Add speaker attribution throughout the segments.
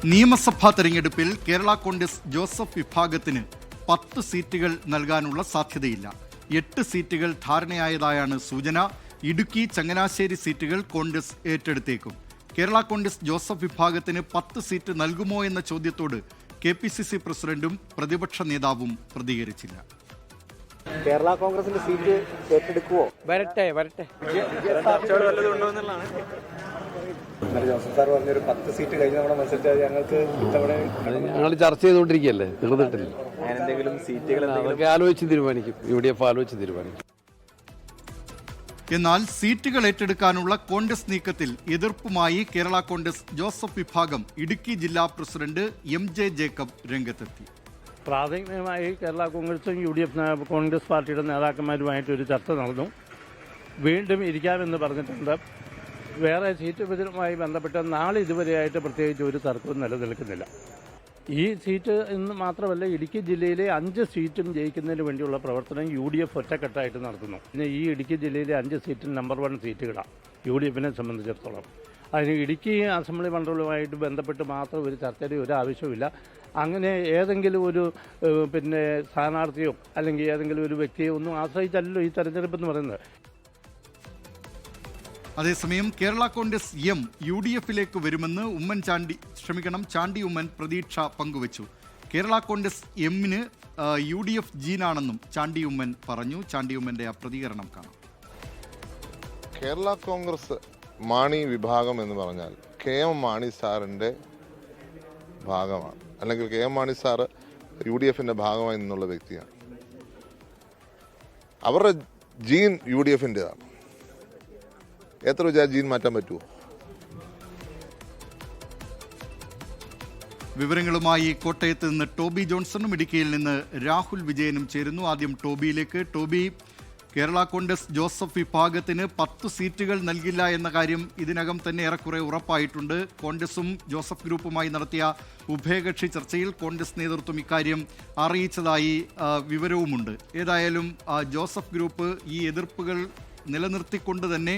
Speaker 1: നിയമസഭാ തെരഞ്ഞെടുപ്പിൽ കേരള കോൺഗ്രസ് ജോസഫ് വിഭാഗത്തിന് 10 സീറ്റുകൾ നൽകാനുള്ള സാധ്യതയില്ല. 8 സീറ്റുകൾ ധാരണയായതായാണ് സൂചന. ഇടുക്കി, ചങ്ങനാശ്ശേരി സീറ്റുകൾ കോൺഗ്രസ് ഏറ്റെടുത്തേക്കും. കേരള കോൺഗ്രസ് ജോസഫ് വിഭാഗത്തിന് 10 സീറ്റ് നൽകുമോ എന്ന ചോദ്യത്തോട് KPCC പ്രസിഡന്റും പ്രതിപക്ഷ നേതാവും പ്രതികരിച്ചില്ല.
Speaker 2: കേരള കോൺഗ്രസിന്റെ സീറ്റ് ഏറ്റെടുക്കുവോ?
Speaker 3: വരട്ടെ.
Speaker 2: ജോസഫ് സാർ പറഞ്ഞൊരു 10 സീറ്റ് കഴിഞ്ഞ തവണ മത്സരിച്ചാൽ
Speaker 3: ഞങ്ങൾ ചർച്ച ചെയ്തുകൊണ്ടിരിക്കുകയല്ലേ, തീർന്നിട്ടില്ല.
Speaker 2: എന്തെങ്കിലും സീറ്റുകൾ
Speaker 3: അതൊക്കെ ആലോചിച്ച് തീരുമാനിക്കും. UDF ആലോചിച്ച് തീരുമാനിക്കും.
Speaker 1: എന്നാൽ സീറ്റുകൾ ഏറ്റെടുക്കാനുള്ള കോൺഗ്രസ് നീക്കത്തിൽ എതിർപ്പുമായി കേരള കോൺഗ്രസ് ജോസഫ് വിഭാഗം ഇടുക്കി ജില്ലാ പ്രസിഡന്റ് MJ ജേക്കബ് രംഗത്തെത്തി.
Speaker 4: പ്രാഥമികമായി കേരള കോൺഗ്രസും UDF കോൺഗ്രസ് പാർട്ടിയുടെ നേതാക്കന്മാരുമായിട്ട് ഒരു ചർച്ച നടന്നു. വീണ്ടും ഇരിക്കാമെന്ന് പറഞ്ഞിട്ടുണ്ട്. വേറെ സീറ്റ് വിഭജനവുമായി ബന്ധപ്പെട്ട് നാളെ ഇതുവരെയായിട്ട് പ്രത്യേകിച്ച് ഒരു തർക്കവും നിലനിൽക്കുന്നില്ല. ഈ സീറ്റ് എന്ന് മാത്രമല്ല, ഇടുക്കി ജില്ലയിലെ 5 സീറ്റും ജയിക്കുന്നതിന് വേണ്ടിയുള്ള പ്രവർത്തനം UDF ഒറ്റക്കെട്ടായിട്ട് നടത്തുന്നു. പിന്നെ ഈ ഇടുക്കി ജില്ലയിലെ 5 സീറ്റിൽ നമ്പർ 1 സീറ്റുകളാണ് UDFനെ സംബന്ധിച്ചിടത്തോളം. അതിന് ഇടുക്കി അസംബ്ലി മണ്ഡലവുമായിട്ട് ബന്ധപ്പെട്ട് മാത്രം ഒരു ചർച്ചയുടെ ഒരു ആവശ്യമില്ല. അങ്ങനെ ഏതെങ്കിലും ഒരു സ്ഥാനാർത്ഥിയോ അല്ലെങ്കിൽ ഏതെങ്കിലും ഒരു വ്യക്തിയോ ഒന്നും ആശ്രയിച്ചല്ലോ ഈ തെരഞ്ഞെടുപ്പ് എന്ന് പറയുന്നത്.
Speaker 1: അതേസമയം കേരള കോൺഗ്രസ് UDFിലേക്ക് വരുമെന്ന് ചാണ്ടി ഉമ്മൻ പ്രതീക്ഷ പങ്കുവച്ചു. കേരള കോൺഗ്രസ് എമ്മിന് UDF ജീനാണെന്നും ചാണ്ടി ഉമ്മൻ പറഞ്ഞു. ചാണ്ടി ഉമ്മന്റെ ആ പ്രതികരണം കാണാം.
Speaker 5: കേരള കോൺഗ്രസ് മാണി വിഭാഗം എന്ന് പറഞ്ഞാൽ KM മാണി സാറിൻ്റെ ഭാഗമാണ്, അല്ലെങ്കിൽ KM മാണി സാറ് UDFിൻ്റെ ഭാഗമായി നിന്നുള്ള വ്യക്തിയാണ്. അവരുടെ ജീൻ UDFിൻ്റെതാണ്. എത്ര വിചാരിച്ച് ജീൻ മാറ്റാൻ പറ്റുമോ?
Speaker 1: വിവരങ്ങളുമായി കോട്ടയത്ത് നിന്ന് ടോബി ജോൺസണും ഇടുക്കിയിൽ നിന്ന് രാഹുൽ വിജയനും ചേരുന്നു. ആദ്യം ടോബിയിലേക്ക്. ടോബി, കേരള കോൺഗ്രസ് ജോസഫ് വിഭാഗത്തിന് 10 സീറ്റുകൾ നൽകില്ല എന്ന കാര്യം ഇതിനകം തന്നെ ഏറെക്കുറെ ഉറപ്പായിട്ടുണ്ട്. കോൺഗ്രസും ജോസഫ് ഗ്രൂപ്പുമായി നടത്തിയ ഉഭയകക്ഷി ചർച്ചയിൽ കോൺഗ്രസ് നേതൃത്വം ഇക്കാര്യം അറിയിച്ചതായി വിവരവുമുണ്ട്. ഏതായാലും ജോസഫ് ഗ്രൂപ്പ് ഈ എതിർപ്പുകൾ നിലനിർത്തിക്കൊണ്ട് തന്നെ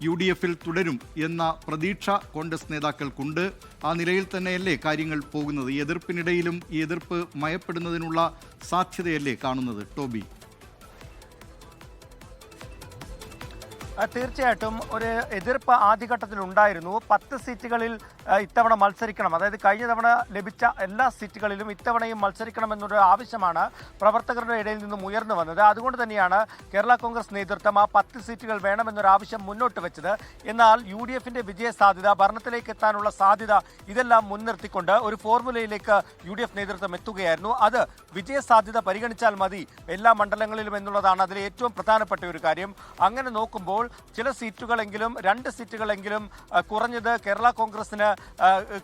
Speaker 1: UDFിൽ തുടരും എന്ന പ്രതീക്ഷ കോൺഗ്രസ് നേതാക്കൾക്കുണ്ട്. ആ നിലയിൽ തന്നെയല്ലേ കാര്യങ്ങൾ പോകുന്നത്? ഈ എതിർപ്പിനിടയിലും ഈ എതിർപ്പ് മയപ്പെടുന്നതിനുള്ള സാധ്യതയല്ലേ കാണുന്നത് ടോബി?
Speaker 6: തീർച്ചയായിട്ടും ഒരു എതിർപ്പ് ആദ്യഘട്ടത്തിൽ ഉണ്ടായിരുന്നു. 10 സീറ്റുകളിൽ ഇത്തവണ മത്സരിക്കണം, അതായത് കഴിഞ്ഞ തവണ ലഭിച്ച എല്ലാ സീറ്റുകളിലും ഇത്തവണയും മത്സരിക്കണമെന്നൊരു ആവശ്യമാണ് പ്രവർത്തകരുടെ ഇടയിൽ നിന്നും ഉയർന്നു വന്നത്. അതുകൊണ്ട് തന്നെയാണ് കേരള കോൺഗ്രസ് നേതൃത്വം ആ 10 സീറ്റുകൾ വേണമെന്നൊരു ആവശ്യം മുന്നോട്ട് വെച്ചത്. എന്നാൽ UDFിൻ്റെ വിജയ സാധ്യത, ഭരണത്തിലേക്ക് എത്താനുള്ള സാധ്യത, ഇതെല്ലാം മുൻനിർത്തിക്കൊണ്ട് ഒരു ഫോർമുലയിലേക്ക് UDF നേതൃത്വം എത്തുകയായിരുന്നു. അത് വിജയ സാധ്യത പരിഗണിച്ചാൽ മതി എല്ലാ മണ്ഡലങ്ങളിലും എന്നുള്ളതാണ് അതിലെ ഏറ്റവും പ്രധാനപ്പെട്ട ഒരു കാര്യം. അങ്ങനെ നോക്കുമ്പോൾ ചില സീറ്റുകളെങ്കിലും 2 സീറ്റുകളെങ്കിലും കുറഞ്ഞത് കേരള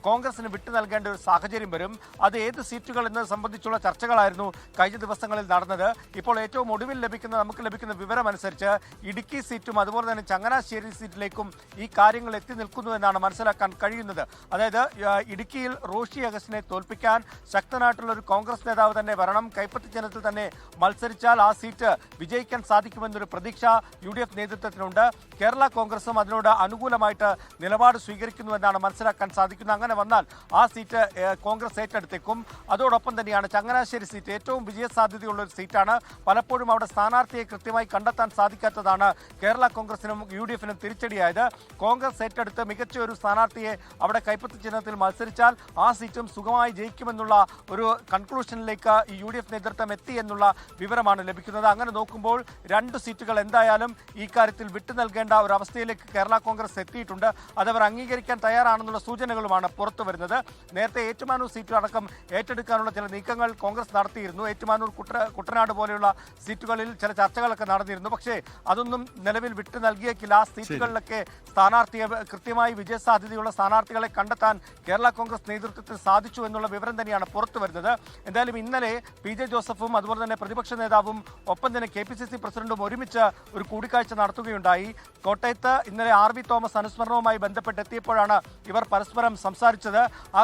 Speaker 6: കോൺഗ്രസിന് വിട്ടു നൽകേണ്ട ഒരു സാഹചര്യം വരും. അത് ഏത് സീറ്റുകൾ എന്നത് സംബന്ധിച്ചുള്ള ചർച്ചകളായിരുന്നു കഴിഞ്ഞ ദിവസങ്ങളിൽ നടന്നത്. ഇപ്പോൾ ഏറ്റവും ഒടുവിൽ നമുക്ക് ലഭിക്കുന്ന വിവരം അനുസരിച്ച് ഇടുക്കി സീറ്റും അതുപോലെ തന്നെ ചങ്ങനാശ്ശേരി സീറ്റിലേക്കും ഈ കാര്യങ്ങൾ എത്തി നിൽക്കുന്നു എന്നാണ് മനസ്സിലാക്കാൻ കഴിയുന്നത്. അതായത് ഇടുക്കിയിൽ റോഷി അഗസ്റ്റിനെ തോൽപ്പിക്കാൻ ശക്തനായിട്ടുള്ള ഒരു കോൺഗ്രസ് നേതാവ് തന്നെ വരണം. കൈപ്പത്തി ചിഹ്നത്തിൽ തന്നെ മത്സരിച്ചാൽ ആ സീറ്റ് വിജയിക്കാൻ സാധിക്കുമെന്നൊരു പ്രതീക്ഷ UDF നേതൃത്വത്തിനുണ്ട്. കേരള കോൺഗ്രസും അതിനോട് അനുകൂലമായിട്ട് നിലപാട് സ്വീകരിക്കുന്നുവെന്നാണ് മനസ്സിലാക്കാൻ സാധിക്കുന്നത്. അങ്ങനെ വന്നാൽ ആ സീറ്റ് കോൺഗ്രസ് ഏറ്റെടുത്തേക്കും. അതോടൊപ്പം തന്നെയാണ് ചങ്ങനാശ്ശേരി സീറ്റ് ഏറ്റവും വിജയസാധ്യതയുള്ള ഒരു സീറ്റാണ്. പലപ്പോഴും അവിടെ സ്ഥാനാർത്ഥിയെ കൃത്യമായി കണ്ടെത്താൻ സാധിക്കാത്തതാണ് കേരള കോൺഗ്രസിനും UDFിനും തിരിച്ചടിയായത്. കോൺഗ്രസ് ഏറ്റെടുത്ത് മികച്ച ഒരു സ്ഥാനാർത്ഥിയെ അവിടെ കൈപ്പത്തി ചിഹ്നത്തിൽ മത്സരിച്ചാൽ ആ സീറ്റും സുഖമായി ജയിക്കുമെന്നുള്ള ഒരു കൺക്ലൂഷനിലേക്ക് ഈ UDF നേതൃത്വം എത്തി എന്നുള്ള വിവരമാണ് ലഭിക്കുന്നത്. അങ്ങനെ നോക്കുമ്പോൾ 2 സീറ്റുകൾ എന്തായാലും ഈ കാര്യത്തിൽ വിട്ടു നൽകേണ്ട ഒരു അവസ്ഥയിലേക്ക് കേരള കോൺഗ്രസ് എത്തിയിട്ടുണ്ട്. അതവർ അംഗീകരിക്കാൻ തയ്യാറാണെന്നുള്ള സൂചനകളുമാണ് പുറത്തു വരുന്നത്. നേരത്തെ ഏറ്റുമാനൂർ സീറ്റ് അടക്കം ഏറ്റെടുക്കാനുള്ള ചില നീക്കങ്ങൾ കോൺഗ്രസ് നടത്തിയിരുന്നു. ഏറ്റുമാനൂർ, കുട്ടനാട് പോലെയുള്ള സീറ്റുകളിൽ ചില ചർച്ചകളൊക്കെ നടന്നിരുന്നു. പക്ഷേ അതൊന്നും നിലവിൽ വിട്ടു നൽകിയേക്കില്ല. ആ സീറ്റുകളിലൊക്കെ കൃത്യമായി വിജയസാധ്യതയുള്ള സ്ഥാനാർത്ഥികളെ കണ്ടെത്താൻ കേരള കോൺഗ്രസ് നേതൃത്വത്തിന് സാധിച്ചു എന്നുള്ള വിവരം തന്നെയാണ് പുറത്തു വരുന്നത്. എന്തായാലും ഇന്നലെ PJ ജോസഫും അതുപോലെ തന്നെ പ്രതിപക്ഷ നേതാവും ഒപ്പം തന്നെ KPCC പ്രസിഡന്റും ഒരുമിച്ച് ഒരു കൂടിക്കാഴ്ച നടത്തുകയുണ്ടായി. ഉണ്ടായി. കോട്ടയത്ത് ഇന്നലെ ആർ വി തോമസ് അനുസ്മരണവുമായി ബന്ധപ്പെട്ടെത്തിയപ്പോഴാണ് ഇവർ പരസ്പരം സംസാരിച്ചത്. ആ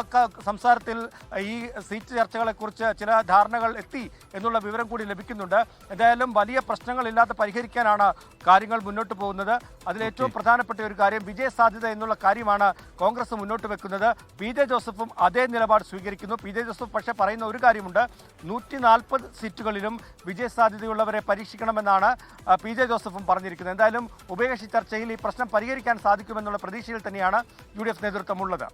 Speaker 6: സംസാരത്തിൽ ഈ സീറ്റ് ചർച്ചകളെക്കുറിച്ച് ചില ധാരണകൾ എത്തി എന്നുള്ള വിവരം കൂടി ലഭിക്കുന്നുണ്ട്. എന്തായാലും വലിയ പ്രശ്നങ്ങളില്ലാതെ പരിഹരിക്കാനാണ് കാര്യങ്ങൾ മുന്നോട്ട് പോകുന്നത്. അതിലേറ്റവും പ്രധാനപ്പെട്ട ഒരു കാര്യം വിജയസാധ്യത എന്നുള്ള കാര്യമാണ് കോൺഗ്രസ് മുന്നോട്ട് വെക്കുന്നത്. പി ജെ ജോസഫും അതേ നിലപാട് സ്വീകരിക്കുന്നു. പി ജെ ജോസഫ് പക്ഷേ പറയുന്ന ഒരു കാര്യമുണ്ട്, 140 സീറ്റുകളിലും വിജയസാധ്യതയുള്ളവരെ പരീക്ഷിക്കണമെന്നാണ് പി ജെ ജോസഫും പറഞ്ഞിരിക്കുന്നത്. എന്തായാലും ഉഭയകക്ഷി ചർച്ചയിൽ ഈ പ്രശ്നം പരിഹരിക്കാൻ സാധിക്കുമെന്നുള്ള പ്രതീക്ഷയിൽ തന്നെയാണ് UDF നേതൃത്വമുള്ളത്.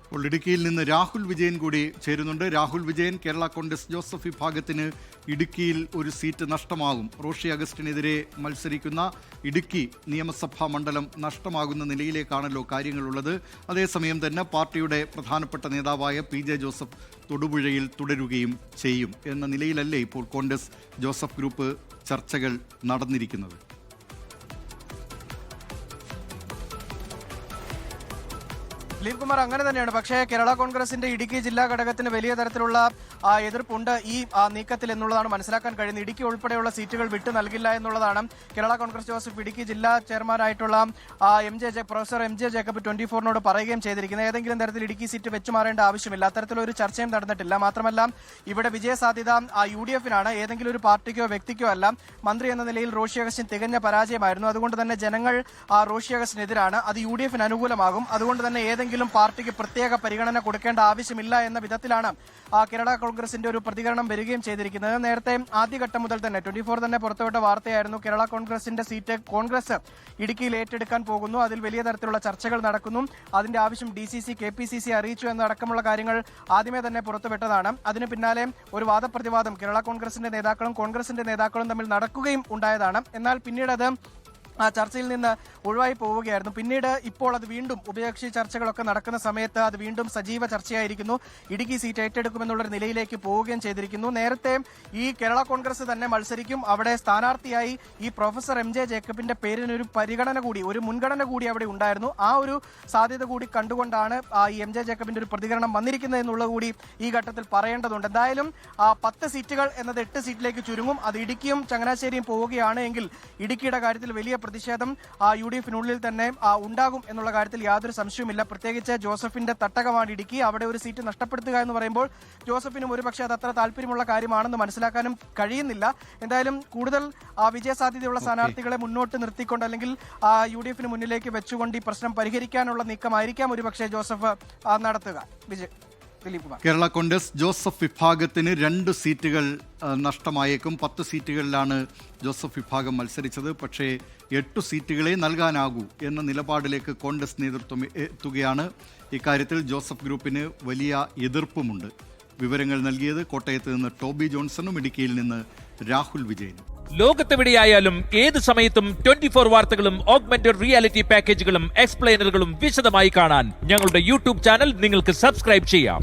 Speaker 1: അപ്പോൾ ഇടുക്കിയിൽ നിന്ന് രാഹുൽ വിജയൻ കൂടി ചേരുന്നുണ്ട്. രാഹുൽ വിജയൻ, കേരള കോൺഗ്രസ് ജോസഫ് വിഭാഗത്തിന് ഇടുക്കിയിൽ ഒരു സീറ്റ് നഷ്ടമാകും. റോഷി അഗസ്റ്റിനെതിരെ മത്സരിക്കുന്ന ഇടുക്കി നിയമസഭാ മണ്ഡലം നഷ്ടമാകുന്ന നിലയിലേക്കാണല്ലോ കാര്യങ്ങളുള്ളത്. അതേസമയം തന്നെ പാർട്ടിയുടെ പ്രധാനപ്പെട്ട നേതാവായ പി ജെ ജോസഫ് തൊടുപുഴയിൽ തുടരുകയും ചെയ്യും എന്ന നിലയിലല്ലേ ഇപ്പോൾ കോൺഗ്രസ് ജോസഫ് ഗ്രൂപ്പ് ചർച്ചകൾ നടന്നിരിക്കുന്നത്?
Speaker 7: ദിലീപ് കുമാർ, അങ്ങനെ തന്നെയാണ്. പക്ഷേ കേരള കോൺഗ്രസിന്റെ ഇടുക്കി ജില്ലാ ഘടകത്തിന് വലിയ തരത്തിലുള്ള എതിർപ്പുണ്ട് ഈ നീക്കത്തിൽ എന്നുള്ളതാണ് മനസ്സിലാക്കാൻ കഴിയുന്നത്. ഇടുക്കി ഉൾപ്പെടെയുള്ള സീറ്റുകൾ വിട്ടു നൽകില്ല എന്നുള്ളതാണ് കേരള കോൺഗ്രസ് ജോസഫ് ഇടുക്കി ജില്ലാ ചെയർമാനായിട്ടുള്ള പ്രൊഫസർ എം ജെ ജേക്കബ് 24നോട് പറയുകയും ചെയ്തിരിക്കുന്നത്. ഏതെങ്കിലും തരത്തിൽ ഇടുക്കി സീറ്റ് വെച്ചു മാറേണ്ട ആവശ്യമില്ല, അത്തരത്തിലൊരു ചർച്ചയും നടന്നിട്ടില്ല. മാത്രമല്ല ഇവിടെ വിജയസാധ്യത UDFനാണ്, ഏതെങ്കിലും ഒരു പാർട്ടിക്കോ വ്യക്തിക്കോ അല്ല. മന്ത്രി എന്ന നിലയിൽ റോഷി അഗസ്റ്റിൻ തികഞ്ഞ പരാജയമായിരുന്നു. അതുകൊണ്ട് തന്നെ ജനങ്ങൾ റോഷി അഗസ്റ്റിനെതിരാണ്. അത് UDFന് അനുകൂലമാകും. അതുകൊണ്ട് തന്നെ ഏതെങ്കിലും പാർട്ടിക്ക് പ്രത്യേക പരിഗണന കൊടുക്കേണ്ട ആവശ്യമില്ല എന്ന വിധത്തിലാണ് കേരള കോൺഗ്രസിന്റെ ഒരു പ്രതികരണം വരികയും ചെയ്തിരിക്കുന്നത്. നേരത്തെ ആദ്യഘട്ടം മുതൽ തന്നെ 24 തന്നെ പുറത്തുവിട്ട വാർത്തയായിരുന്നു, കേരള കോൺഗ്രസിന്റെ സീറ്റ് കോൺഗ്രസ് ഇടുക്കിയിൽ ഏറ്റെടുക്കാൻ പോകുന്നു, അതിൽ വലിയ തരത്തിലുള്ള ചർച്ചകൾ നടക്കുന്നു, അതിന്റെ ആവശ്യം DCC KPCC അറിയിച്ചു എന്നടക്കമുള്ള കാര്യങ്ങൾ ആദ്യമേ തന്നെ പുറത്തുവിട്ടതാണ്. അതിന് പിന്നാലെ ഒരു വാദപ്രതിവാദം കേരള കോൺഗ്രസിന്റെ നേതാക്കളും കോൺഗ്രസിന്റെ നേതാക്കളും തമ്മിൽ നടക്കുകയും ഉണ്ടായതാണ്. എന്നാൽ പിന്നീട് അത് ആ ചർച്ചയിൽ നിന്ന് ഒഴിവായി പോവുകയായിരുന്നു. പിന്നീട് ഇപ്പോൾ അത് വീണ്ടും ഉഭയകക്ഷി ചർച്ചകളൊക്കെ നടക്കുന്ന സമയത്ത് അത് വീണ്ടും സജീവ ചർച്ചയായിരിക്കുന്നു. ഇടുക്കി സീറ്റ് ഏറ്റെടുക്കുമെന്നുള്ളൊരു നിലയിലേക്ക് പോവുകയും ചെയ്തിരിക്കുന്നു. നേരത്തെ ഈ കേരള കോൺഗ്രസ് തന്നെ മത്സരിക്കും, അവിടെ സ്ഥാനാർത്ഥിയായി ഈ പ്രൊഫസർ എം ജെ ജേക്കബിന്റെ പേരിനൊരു പരിഗണന കൂടി, ഒരു മുൻഗണന കൂടി അവിടെ ഉണ്ടായിരുന്നു. ആ ഒരു സാധ്യത കൂടി കണ്ടുകൊണ്ടാണ് ഈ എം ജെ ജേക്കബിന്റെ ഒരു പ്രതികരണം വന്നിരിക്കുന്നത് എന്നുള്ളത് കൂടി ഈ ഘട്ടത്തിൽ പറയേണ്ടതുണ്ട്. എന്തായാലും 10 സീറ്റുകൾ എന്നത് 8 സീറ്റിലേക്ക് ചുരുങ്ങും. അത് ഇടുക്കിയും ചങ്ങനാശ്ശേരിയും പോവുകയാണ് എങ്കിൽ ഇടുക്കിയുടെ കാര്യത്തിൽ വലിയ പ്രതിഷേധം UDFനുള്ളിൽ തന്നെ ഉണ്ടാകും എന്നുള്ള കാര്യത്തിൽ യാതൊരു സംശയവുമില്ല. പ്രത്യേകിച്ച് ജോസഫിന്റെ തട്ടകമാണ് ഇടുക്കി. അവിടെ ഒരു സീറ്റ് നഷ്ടപ്പെടുത്തുക എന്ന് പറയുമ്പോൾ ജോസഫിനും ഒരുപക്ഷെ അത് അത്ര താല്പര്യമുള്ള കാര്യമാണെന്ന് മനസ്സിലാക്കാനും കഴിയുന്നില്ല. എന്തായാലും കൂടുതൽ വിജയസാധ്യതയുള്ള സ്ഥാനാർത്ഥികളെ മുന്നോട്ട് നിർത്തിക്കൊണ്ട് അല്ലെങ്കിൽ UDFന് മുന്നിലേക്ക് വെച്ചുകൊണ്ട് ഈ പ്രശ്നം പരിഹരിക്കാനുള്ള നീക്കമായിരിക്കാം ഒരുപക്ഷെ ജോസഫ് നടത്തുക. ദിലീപ് കുമാർ,
Speaker 1: കേരള കോൺഗ്രസ് ജോസഫ് വിഭാഗത്തിന് 2 സീറ്റുകൾ നഷ്ടമായേക്കും. 10 സീറ്റുകളിലാണ് ജോസഫ് വിഭാഗം മത്സരിച്ചത്. പക്ഷേ 8 സീറ്റുകളെ നൽകാനാകൂ എന്ന നിലപാടിലേക്ക് കോൺഗ്രസ് നേതൃത്വം എത്തുകയാണ്. ഇക്കാര്യത്തിൽ ജോസഫ് ഗ്രൂപ്പിന് വലിയ എതിർപ്പുമുണ്ട്. വിവരങ്ങൾ നൽകിയത് കോട്ടയത്ത് നിന്ന് ടോബി ജോൺസണും ഇടുക്കിയിൽ നിന്ന് രാഹുൽ വിജയനും.
Speaker 8: ലോകത്തെവിടെയായാലും ഏത് സമയത്തും 24 വാർത്തകളും ഓഗ്മെന്റഡ് റിയാലിറ്റി പാക്കേജുകളും എക്സ്പ്ലെയിനറുകളും വിശദമായി കാണാൻ ഞങ്ങളുടെ YouTube ചാനൽ നിങ്ങൾക്ക് സബ്സ്ക്രൈബ് ചെയ്യാം.